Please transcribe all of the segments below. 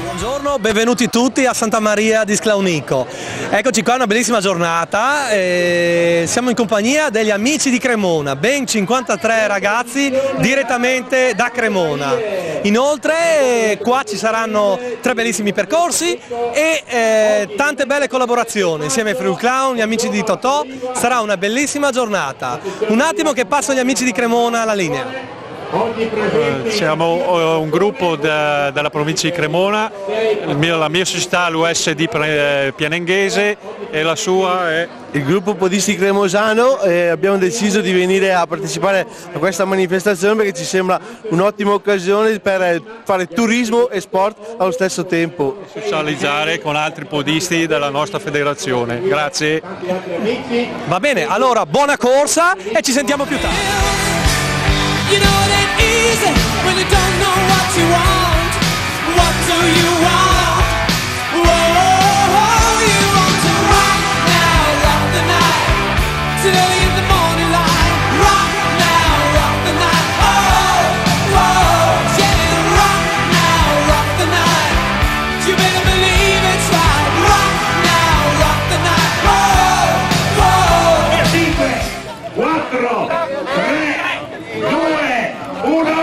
Buongiorno, benvenuti tutti a Santa Maria di Sclaunico. Eccoci qua, una bellissima giornata, siamo in compagnia degli amici di Cremona, ben 53 ragazzi direttamente da Cremona. Inoltre qua ci saranno 3 bellissimi percorsi e tante belle collaborazioni insieme ai Free Clown, gli amici di Totò. Sarà una bellissima giornata. Un attimo che passo agli amici di Cremona la linea. Siamo un gruppo della provincia di Cremona, la mia società è l'USD Pianenghese e la sua è il gruppo podisti cremosano. Abbiamo deciso di venire a partecipare a questa manifestazione perché ci sembra un'ottima occasione per fare turismo e sport allo stesso tempo. Socializzare con altri podisti della nostra federazione. Grazie. Va bene, allora buona corsa e ci sentiamo più tardi. You know it ain't easy when you don't know what you want. What do you want? Whoa, you want to rock now, rock the night till early in the morning light. Rock now, rock the night. Oh, whoa, yeah, rock now, rock the night. You better believe it's right. Rock now, rock the night. Whoa, whoa. 5, 4, 3, 2, 1.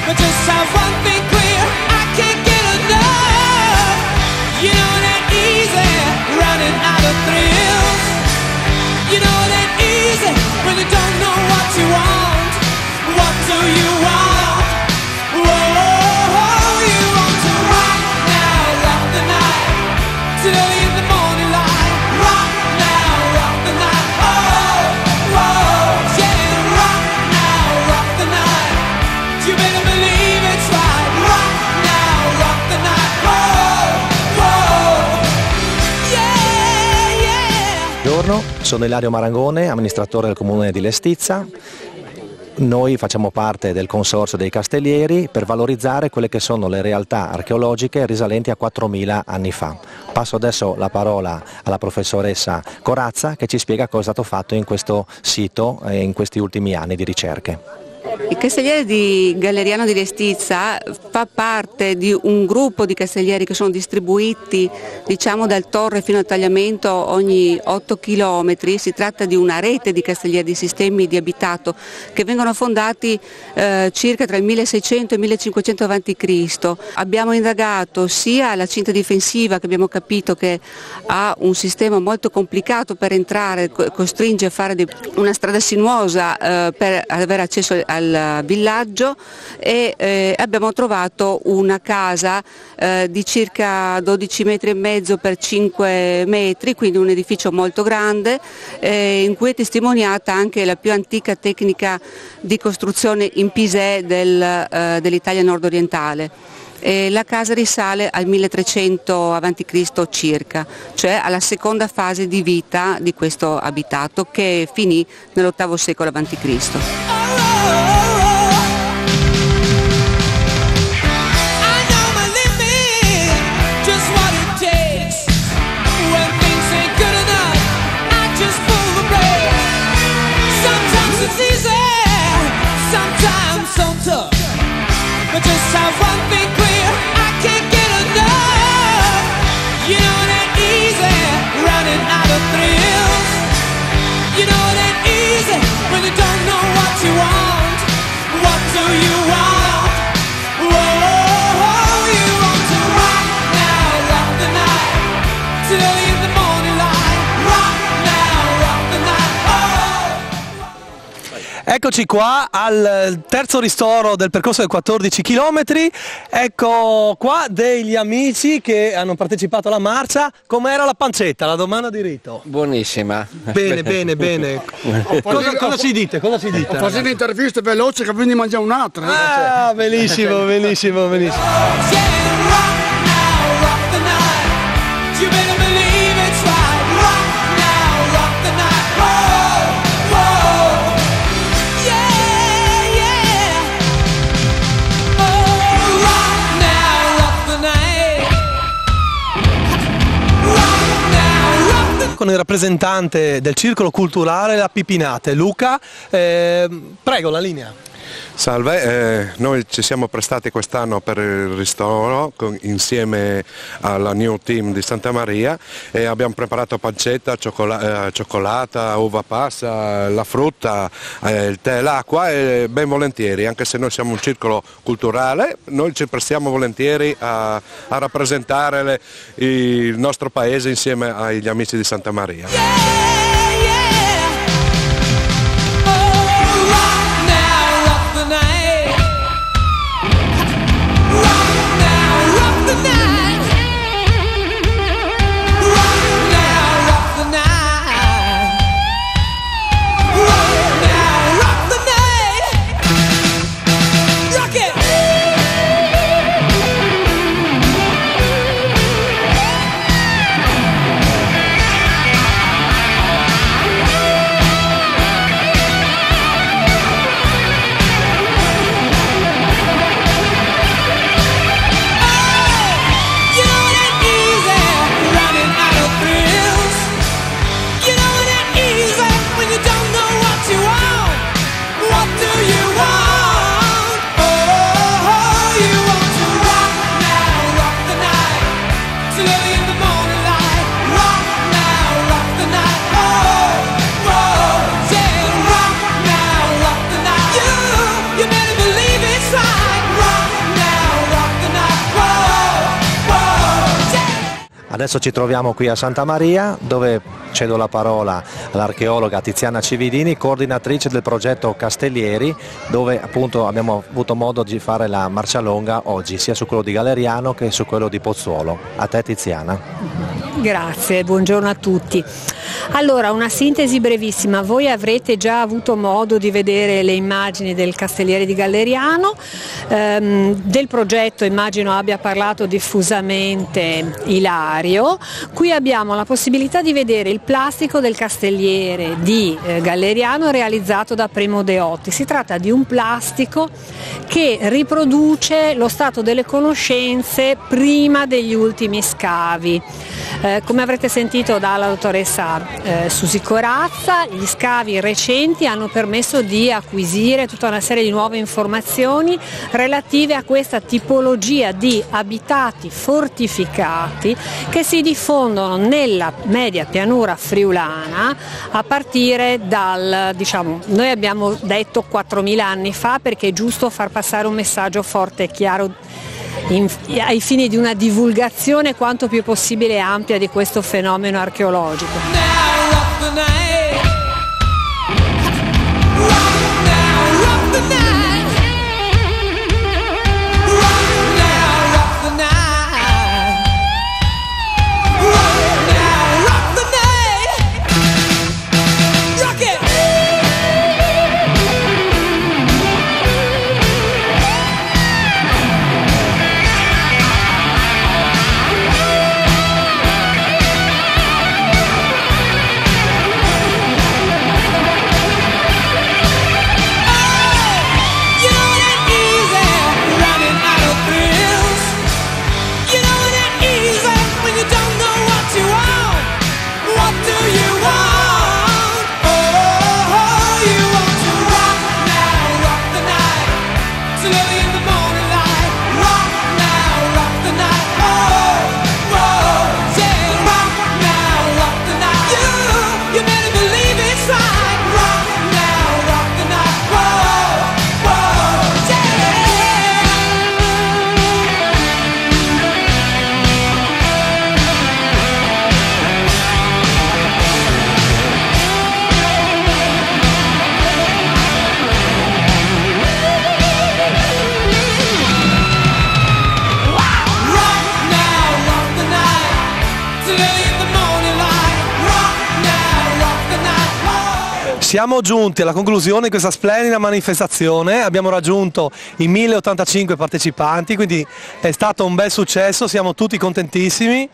But just have one thing clear, I can't get enough. You know it ain't easy, running out of thrills. You know it ain't easy, when you don't know what you want. What do you want? Whoa, you want to rock now, rock the night till early in the morning light. Rock now, rock the night. Oh, whoa, yeah, rock now, rock the night. You better believe it's right. Rock now, rock the night. Whoa, whoa. Yeah, yeah. Buongiorno, sono Ilario Marangone, amministratore del comune di Lestizza. Noi facciamo parte del consorzio dei castellieri per valorizzare quelle che sono le realtà archeologiche risalenti a 4.000 anni fa. Passo adesso la parola alla professoressa Corazza che ci spiega cosa è stato fatto in questo sito e in questi ultimi anni di ricerche. Il Castelliere di Galleriano di Lestizza fa parte di un gruppo di castellieri che sono distribuiti, diciamo, dal Torre fino al Tagliamento ogni 8 km. Si tratta di una rete di castellieri, di sistemi di abitato che vengono fondati circa tra il 1600 e il 1500 a.C. Abbiamo indagato sia la cinta difensiva, che abbiamo capito che ha un sistema molto complicato per entrare, costringe a fare una strada sinuosa per avere accesso al villaggio, e abbiamo trovato una casa di circa 12 metri e mezzo per 5 metri, quindi un edificio molto grande, in cui è testimoniata anche la più antica tecnica di costruzione in Pisé dell'Italia nord-orientale. La casa risale al 1300 a.C. circa, cioè alla seconda fase di vita di questo abitato, che finì nell'VIII secolo a.C. But just have one thing clear, I can't get enough. You know it ain't easy, running out of thrills. You know it ain't easy, when you don't know what you want. What do you want? Whoa, you want to rock now, rock the night till early in the morning light. Rock now, rock the night. Oh. Eccoci qua al terzo ristoro del percorso di 14 km. Ecco qua degli amici che hanno partecipato alla marcia. Com'era la pancetta? La domanda di rito. Buonissima. Bene, bene, bene. Cosa ci dite? Cosa ci dite? Ho fatto un'intervista veloce che quindi mangiamo un'altra. Ah, benissimo, benissimo, benissimo. con il rappresentante del Circolo Culturale La Pipinate, Luca. Prego, la linea. Salve, noi ci siamo prestati quest'anno per il ristoro insieme alla New Team di Santa Maria e abbiamo preparato pancetta, cioccolata, uva passa, la frutta, il tè, l'acqua e ben volentieri, anche se noi siamo un circolo culturale, noi ci prestiamo volentieri a rappresentare il nostro paese insieme agli amici di Santa Maria. Adesso ci troviamo qui a Santa Maria, dove cedo la parola all'archeologa Tiziana Cividini, coordinatrice del progetto Castellieri, dove appunto abbiamo avuto modo di fare la marcia longa oggi, sia su quello di Galeriano che su quello di Pozzuolo. A te Tiziana. Grazie, buongiorno a tutti. Allora, una sintesi brevissima. Voi avrete già avuto modo di vedere le immagini del Castellieri di Galeriano, del progetto immagino abbia parlato diffusamente Ilario. Qui abbiamo la possibilità di vedere il plastico del Castelliere di Galeriano realizzato da Primo Deotti. Si tratta di un plastico che riproduce lo stato delle conoscenze prima degli ultimi scavi. Come avrete sentito dalla dottoressa Susi Corazza, gli scavi recenti hanno permesso di acquisire tutta una serie di nuove informazioni relative a questa tipologia di abitati fortificati che si diffondono nella media pianura friulana a partire dal, noi abbiamo detto 4.000 anni fa, perché è giusto far passare un messaggio forte e chiaro ai fini di una divulgazione quanto più possibile ampia di questo fenomeno archeologico. Siamo giunti alla conclusione di questa splendida manifestazione, abbiamo raggiunto i 1085 partecipanti, quindi è stato un bel successo, siamo tutti contentissimi.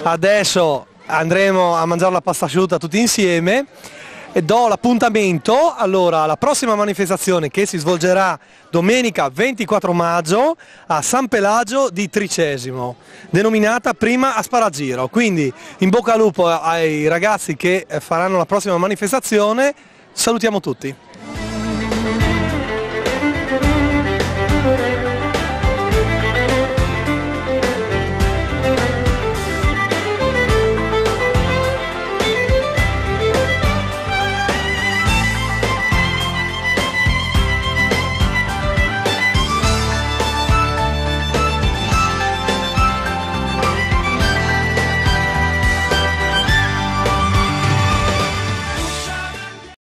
Adesso andremo a mangiare la pasta asciutta tutti insieme e do l'appuntamento alla prossima manifestazione che si svolgerà domenica 24 maggio a San Pelagio di Tricesimo, denominata Prima Asparagiro. Quindi in bocca al lupo ai ragazzi che faranno la prossima manifestazione, salutiamo tutti.